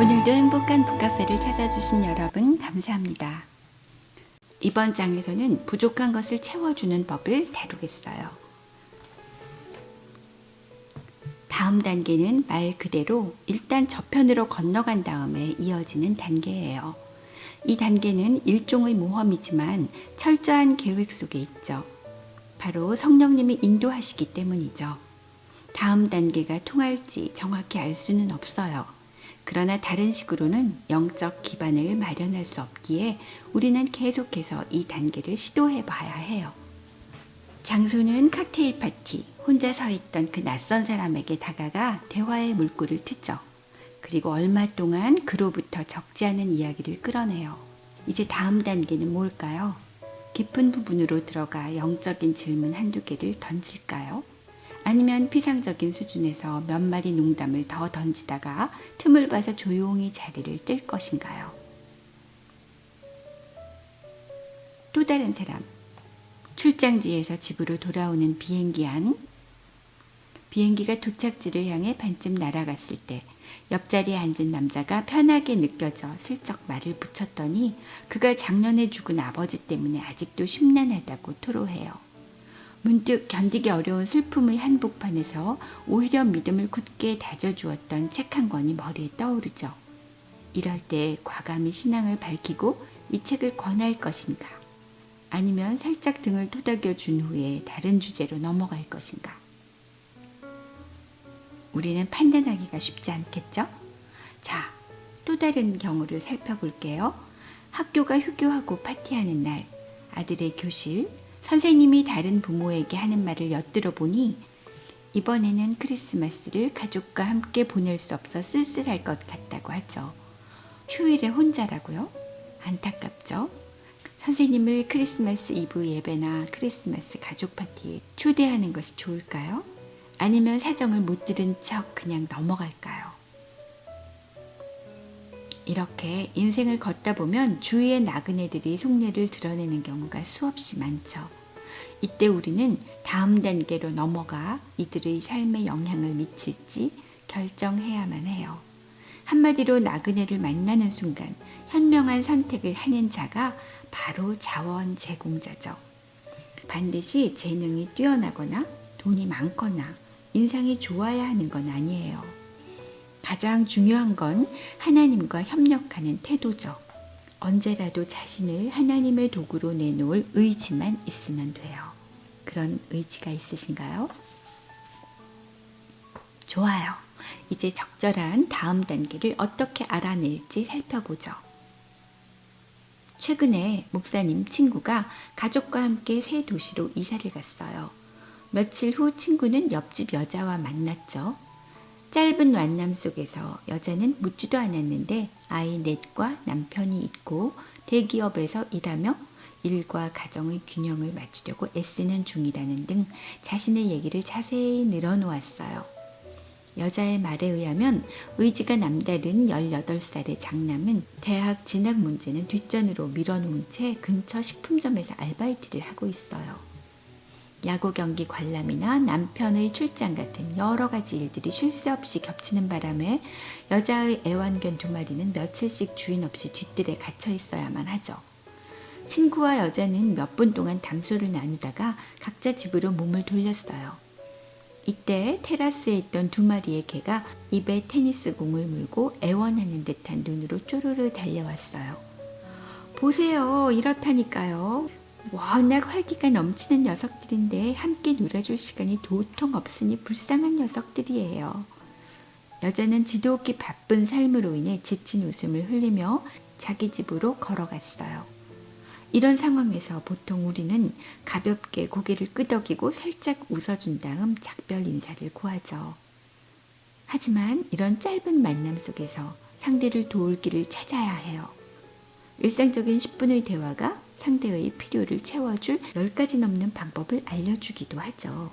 오늘도 행복한 북카페를 찾아주신 여러분 감사합니다. 이번 장에서는 부족한 것을 채워주는 법을 다루겠어요. 다음 단계는 말 그대로 일단 저편으로 건너간 다음에 이어지는 단계예요. 이 단계는 일종의 모험이지만 철저한 계획 속에 있죠. 바로 성령님이 인도하시기 때문이죠. 다음 단계가 통할지 정확히 알 수는 없어요. 그러나 다른 식으로는 영적 기반을 마련할 수 없기에 우리는 계속해서 이 단계를 시도해 봐야 해요. 장소는 칵테일 파티, 혼자 서 있던 그 낯선 사람에게 다가가 대화의 물꼬를 트죠. 그리고 얼마 동안 그로부터 적지 않은 이야기를 끌어내요. 이제 다음 단계는 뭘까요? 깊은 부분으로 들어가 영적인 질문 한두 개를 던질까요? 아니면 피상적인 수준에서 몇 마디 농담을 더 던지다가 틈을 봐서 조용히 자리를 뜰 것인가요? 또 다른 사람, 출장지에서 집으로 돌아오는 비행기 안, 비행기가 도착지를 향해 반쯤 날아갔을 때 옆자리에 앉은 남자가 편하게 느껴져 슬쩍 말을 붙였더니 그가 작년에 죽은 아버지 때문에 아직도 심란하다고 토로해요. 문득 견디기 어려운 슬픔의 한복판에서 오히려 믿음을 굳게 다져주었던 책 한 권이 머리에 떠오르죠. 이럴 때 과감히 신앙을 밝히고 이 책을 권할 것인가? 아니면 살짝 등을 토닥여 준 후에 다른 주제로 넘어갈 것인가? 우리는 판단하기가 쉽지 않겠죠? 자, 또 다른 경우를 살펴볼게요. 학교가 휴교하고 파티하는 날, 아들의 교실, 선생님이 다른 부모에게 하는 말을 엿들어 보니 이번에는 크리스마스를 가족과 함께 보낼 수 없어 쓸쓸할 것 같다고 하죠. 휴일에 혼자라고요? 안타깝죠? 선생님을 크리스마스 이브 예배나 크리스마스 가족 파티에 초대하는 것이 좋을까요? 아니면 사정을 못 들은 척 그냥 넘어갈까요? 이렇게 인생을 걷다 보면 주위의 나그네들이 속내를 드러내는 경우가 수없이 많죠. 이때 우리는 다음 단계로 넘어가 이들의 삶에 영향을 미칠지 결정해야만 해요. 한마디로 나그네를 만나는 순간 현명한 선택을 하는 자가 바로 자원 제공자죠. 반드시 재능이 뛰어나거나 돈이 많거나 인상이 좋아야 하는 건 아니에요. 가장 중요한 건 하나님과 협력하는 태도죠. 언제라도 자신을 하나님의 도구로 내놓을 의지만 있으면 돼요. 그런 의지가 있으신가요? 좋아요. 이제 적절한 다음 단계를 어떻게 알아낼지 살펴보죠. 최근에 목사님 친구가 가족과 함께 새 도시로 이사를 갔어요. 며칠 후 친구는 옆집 여자와 만났죠. 짧은 만남 속에서 여자는 묻지도 않았는데 아이 넷과 남편이 있고 대기업에서 일하며 일과 가정의 균형을 맞추려고 애쓰는 중이라는 등 자신의 얘기를 자세히 늘어놓았어요. 여자의 말에 의하면 의지가 남다른 18살의 장남은 대학 진학 문제는 뒷전으로 밀어놓은 채 근처 식품점에서 아르바이트를 하고 있어요. 야구 경기 관람이나 남편의 출장 같은 여러 가지 일들이 쉴 새 없이 겹치는 바람에 여자의 애완견 2마리는 며칠씩 주인 없이 뒷뜰에 갇혀 있어야만 하죠. 친구와 여자는 몇 분 동안 담소를 나누다가 각자 집으로 몸을 돌렸어요. 이때 테라스에 있던 2마리의 개가 입에 테니스 공을 물고 애원하는 듯한 눈으로 쪼르르 달려왔어요. 보세요, 이렇다니까요. 워낙 활기가 넘치는 녀석들인데 함께 놀아줄 시간이 도통 없으니 불쌍한 녀석들이에요. 여자는 지독히 바쁜 삶으로 인해 지친 웃음을 흘리며 자기 집으로 걸어갔어요. 이런 상황에서 보통 우리는 가볍게 고개를 끄덕이고 살짝 웃어준 다음 작별 인사를 구하죠. 하지만 이런 짧은 만남 속에서 상대를 도울 길을 찾아야 해요. 일상적인 10분의 대화가 상대의 필요를 채워줄 10가지 넘는 방법을 알려주기도 하죠.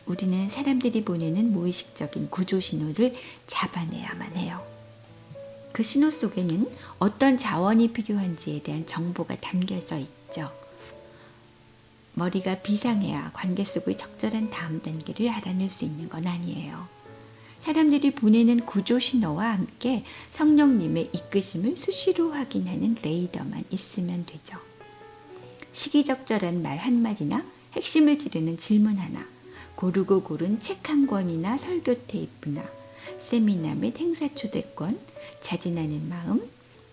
우리는 사람들이 보내는 무의식적인 구조 신호를 잡아내야만 해요. 그 신호 속에는 어떤 자원이 필요한지에 대한 정보가 담겨져 있죠. 머리가 비상해야 관계 속의 적절한 다음 단계를 알아낼 수 있는 건 아니에요. 사람들이 보내는 구조 신호와 함께 성령님의 이끄심을 수시로 확인하는 레이더만 있으면 되죠. 시기적절한 말 한마디나 핵심을 찌르는 질문 하나, 고르고 고른 책 한 권이나 설교 테이프나 세미나 및 행사 초대권, 자진하는 마음,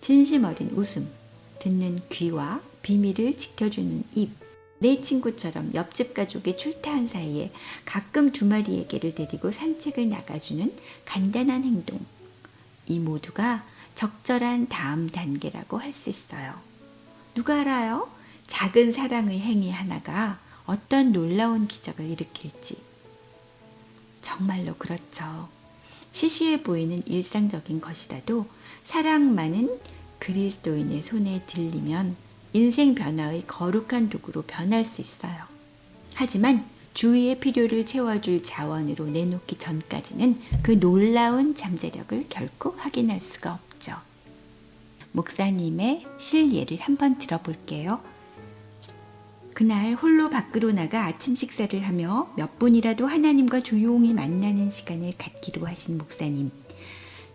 진심 어린 웃음, 듣는 귀와 비밀을 지켜주는 입, 내 친구처럼 옆집 가족이 출타한 사이에 가끔 두 마리의 개를 데리고 산책을 나가주는 간단한 행동, 이 모두가 적절한 다음 단계라고 할 수 있어요. 누가 알아요? 작은 사랑의 행위 하나가 어떤 놀라운 기적을 일으킬지. 정말로 그렇죠. 시시해 보이는 일상적인 것이라도 사랑만은 그리스도인의 손에 들리면 인생 변화의 거룩한 도구로 변할 수 있어요. 하지만 주위의 필요를 채워줄 자원으로 내놓기 전까지는 그 놀라운 잠재력을 결코 확인할 수가 없죠. 목사님의 실예를 한번 들어볼게요. 그날 홀로 밖으로 나가 아침 식사를 하며 몇 분이라도 하나님과 조용히 만나는 시간을 갖기로 하신 목사님.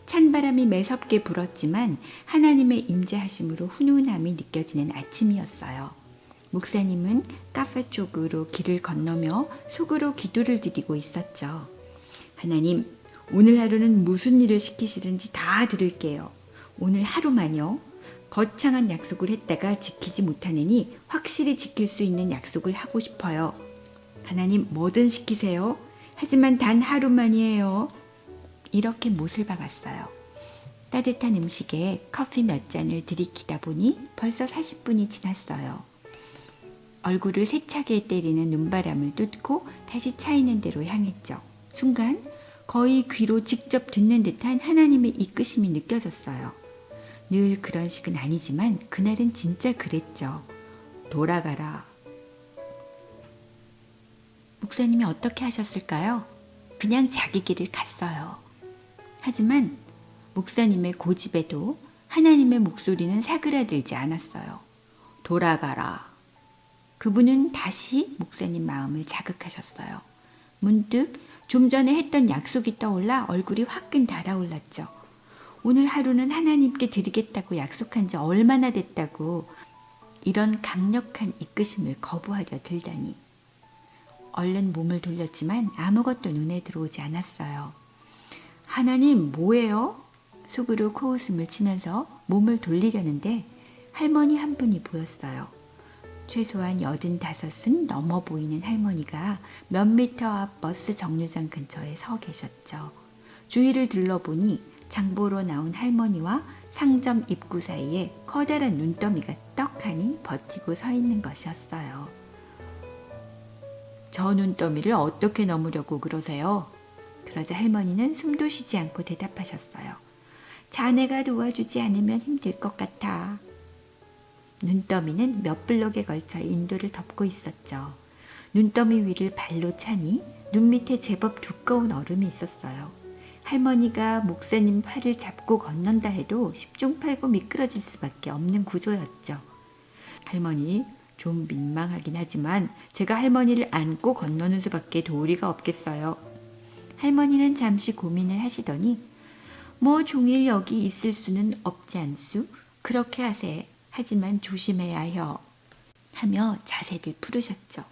찬바람이 매섭게 불었지만 하나님의 임재하심으로 훈훈함이 느껴지는 아침이었어요. 목사님은 카페 쪽으로 길을 건너며 속으로 기도를 드리고 있었죠. 하나님, 오늘 하루는 무슨 일을 시키시든지 다 들을게요. 오늘 하루만요. 거창한 약속을 했다가 지키지 못하느니 확실히 지킬 수 있는 약속을 하고 싶어요. 하나님, 뭐든 시키세요. 하지만 단 하루만이에요. 이렇게 못을 박았어요. 따뜻한 음식에 커피 몇 잔을 들이키다 보니 벌써 40분이 지났어요. 얼굴을 세차게 때리는 눈바람을 뚫고 다시 차 있는 데로 향했죠. 순간 거의 귀로 직접 듣는 듯한 하나님의 이끄심이 느껴졌어요. 늘 그런 식은 아니지만 그날은 진짜 그랬죠. 돌아가라. 목사님이 어떻게 하셨을까요? 그냥 자기 길을 갔어요. 하지만 목사님의 고집에도 하나님의 목소리는 사그라들지 않았어요. 돌아가라. 그분은 다시 목사님 마음을 자극하셨어요. 문득 좀 전에 했던 약속이 떠올라 얼굴이 화끈 달아올랐죠. 오늘 하루는 하나님께 드리겠다고 약속한 지 얼마나 됐다고 이런 강력한 이끄심을 거부하려 들다니. 얼른 몸을 돌렸지만 아무것도 눈에 들어오지 않았어요. 하나님, 뭐예요? 속으로 코웃음을 치면서 몸을 돌리려는데 할머니 한 분이 보였어요. 최소한 85은 넘어 보이는 할머니가 몇 미터 앞 버스 정류장 근처에 서 계셨죠. 주위를 둘러보니 장보러 나온 할머니와 상점 입구 사이에 커다란 눈더미가 떡하니 버티고 서 있는 것이었어요. 저 눈더미를 어떻게 넘으려고 그러세요? 그러자 할머니는 숨도 쉬지 않고 대답하셨어요. 자네가 도와주지 않으면 힘들 것 같아. 눈더미는 몇 블록에 걸쳐 인도를 덮고 있었죠. 눈더미 위를 발로 차니 눈 밑에 제법 두꺼운 얼음이 있었어요. 할머니가 목사님 팔을 잡고 건넌다 해도 10중 8구 미끄러질 수밖에 없는 구조였죠. 할머니, 좀 민망하긴 하지만 제가 할머니를 안고 건너는 수밖에 도리가 없겠어요. 할머니는 잠시 고민을 하시더니 뭐 종일 여기 있을 수는 없지 않수? 그렇게 하세. 하지만 조심해야 해요. 하며 자세를 풀으셨죠.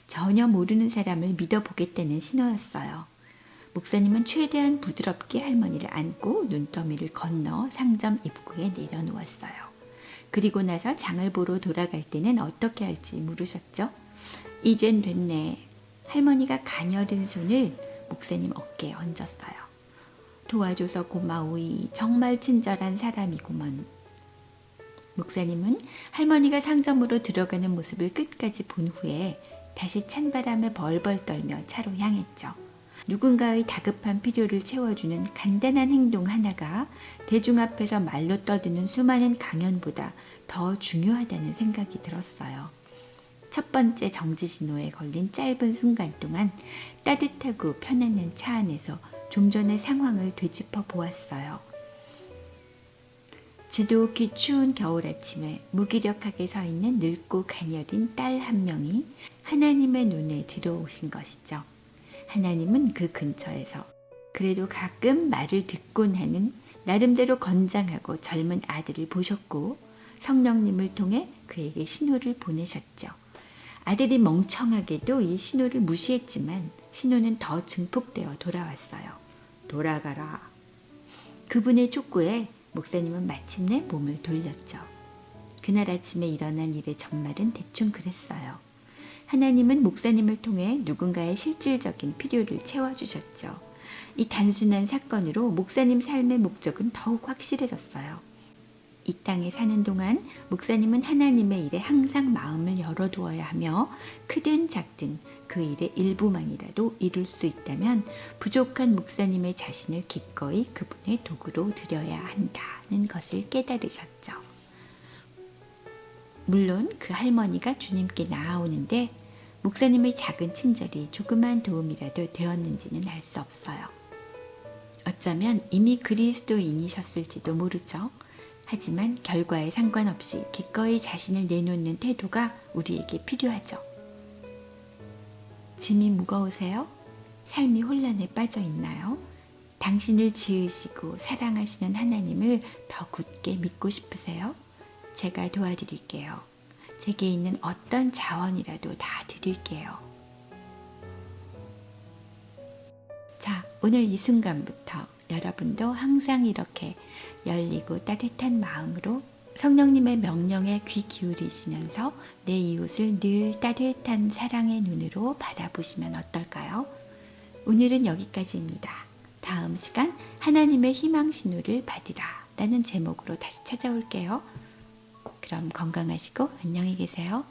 전혀 모르는 사람을 믿어보겠다는 신호였어요. 목사님은 최대한 부드럽게 할머니를 안고 눈더미를 건너 상점 입구에 내려놓았어요. 그리고 나서 장을 보러 돌아갈 때는 어떻게 할지 물으셨죠. 이젠 됐네. 할머니가 가녀린 손을 목사님 어깨에 얹었어요. 도와줘서 고마우이. 정말 친절한 사람이구먼. 목사님은 할머니가 상점으로 들어가는 모습을 끝까지 본 후에 다시 찬바람에 벌벌 떨며 차로 향했죠. 누군가의 다급한 필요를 채워주는 간단한 행동 하나가 대중 앞에서 말로 떠드는 수많은 강연보다 더 중요하다는 생각이 들었어요. 첫 번째 정지 신호에 걸린 짧은 순간 동안 따뜻하고 편안한 차 안에서 좀 전의 상황을 되짚어 보았어요. 지독히 추운 겨울 아침에 무기력하게 서 있는 늙고 가녀린 딸 한 명이 하나님의 눈에 들어오신 것이죠. 하나님은 그 근처에서 그래도 가끔 말을 듣곤 하는 나름대로 건장하고 젊은 아들을 보셨고 성령님을 통해 그에게 신호를 보내셨죠. 아들이 멍청하게도 이 신호를 무시했지만 신호는 더 증폭되어 돌아왔어요. 돌아가라. 그분의 촉구에 목사님은 마침내 몸을 돌렸죠. 그날 아침에 일어난 일의 전말은 대충 그랬어요. 하나님은 목사님을 통해 누군가의 실질적인 필요를 채워주셨죠. 이 단순한 사건으로 목사님 삶의 목적은 더욱 확실해졌어요. 이 땅에 사는 동안 목사님은 하나님의 일에 항상 마음을 열어두어야 하며 크든 작든 그 일의 일부만이라도 이룰 수 있다면 부족한 목사님의 자신을 기꺼이 그분의 도구로 드려야 한다는 것을 깨달으셨죠. 물론 그 할머니가 주님께 나아오는데 목사님의 작은 친절이 조그만 도움이라도 되었는지는 알 수 없어요. 어쩌면 이미 그리스도인이셨을지도 모르죠. 하지만 결과에 상관없이 기꺼이 자신을 내놓는 태도가 우리에게 필요하죠. 짐이 무거우세요? 삶이 혼란에 빠져 있나요? 당신을 지으시고 사랑하시는 하나님을 더 굳게 믿고 싶으세요? 제가 도와드릴게요. 제게 있는 어떤 자원이라도 다 드릴게요. 자, 오늘 이 순간부터 여러분도 항상 이렇게 열리고 따뜻한 마음으로 성령님의 명령에 귀 기울이시면서 내 이웃을 늘 따뜻한 사랑의 눈으로 바라보시면 어떨까요? 오늘은 여기까지입니다. 다음 시간 하나님의 희망 신호를 받으라 라는 제목으로 다시 찾아올게요. 그럼 건강하시고 안녕히 계세요.